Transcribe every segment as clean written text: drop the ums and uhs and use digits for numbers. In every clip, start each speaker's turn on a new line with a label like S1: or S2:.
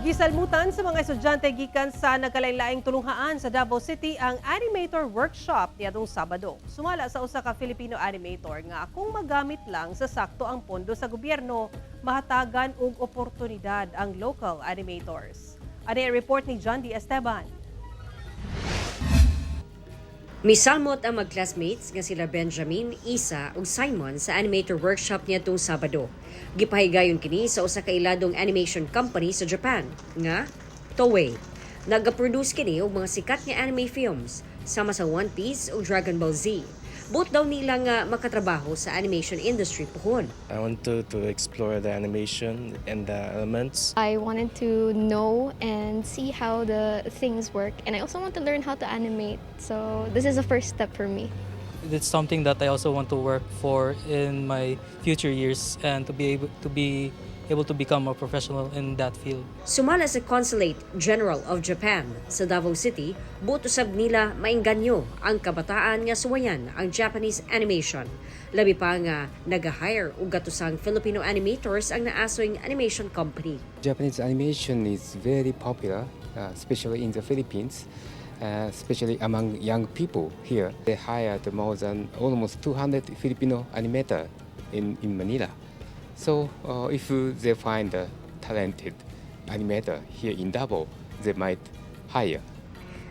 S1: Gisalmutan sa mga estudyante gikan sa nagkalain-laing tulunghaan sa Davao City ang animator workshop niadtong Sabado. Sumala sa usa ka Filipino animator nga kung magamit lang sa sakto ang pondo sa gobyerno, mahatagan og oportunidad ang local animators. Ano ang report ni John D. Esteban?
S2: Misalmot ang mag-classmates nga sila Benjamin, Isa ug Simon sa animator workshop niadtong Sabado. Gipahigayon kini sa usa ka iladong animation company sa Japan nga Toei. Nagaproduce kini og mga sikat nga anime films sama sa One Piece ug Dragon Ball Z. Both daw nila nga makatrabaho sa animation industry pohon.
S3: I wanted to explore the animation and the elements.
S4: I wanted to know and see how the things work, and I also want to learn how to animate. So this is the first step for me.
S5: It's something that I also want to work for in my future years and to be able to become a professional in that field.
S2: Sumala sa Consulate General of Japan sa Davao City, butusab nila maingganyo ang kabataan nga suwayan ang Japanese animation. Labi pa nga nag-hire og gatusang Filipino animators ang naasoing animation company.
S6: Japanese animation is very popular, especially in the Philippines, especially among young people here. They hired more than almost 200 Filipino animators in Manila. So if they find a talented animator here in Davao, they might hire.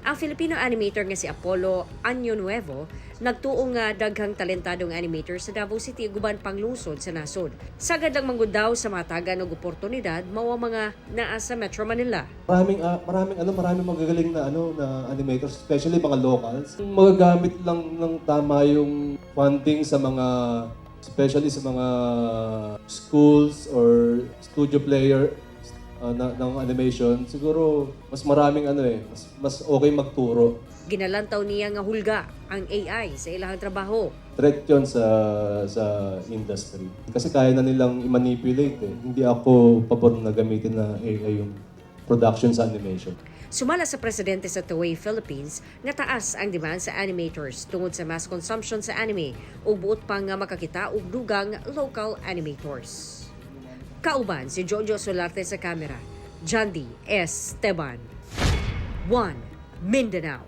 S2: Ang Filipino animator nga si Apollo Año Nuevo nagtuo nga daghang talentadong animator sa Davao City guban panglungsod sa nasod. Sagad lang manggod daw sa matagan og oportunidad mao ang mga naa sa Metro Manila.
S7: Maraming magagaling na na animators, especially mga locals. Magagamit lang ng tama yung funding sa mga especially sa mga schools or studio player ng animation, siguro mas maraming mas okay magturo.
S2: Ginalantaw niya nga hulga ang AI sa ilahang trabaho.
S7: Threat yun sa industry. Kasi kaya na nilang i-manipulate eh. Hindi ako pabor na gamitin na AI yung production sa animation.
S2: Sumala sa presidente sa Toei Philippines nga taas ang demand sa animators tungod sa mass consumption sa anime ug buot pa nga makakita og dugang local animators. Kauban si Jojo Solarte sa kamera, John D. Esteban, 1 Mindanao.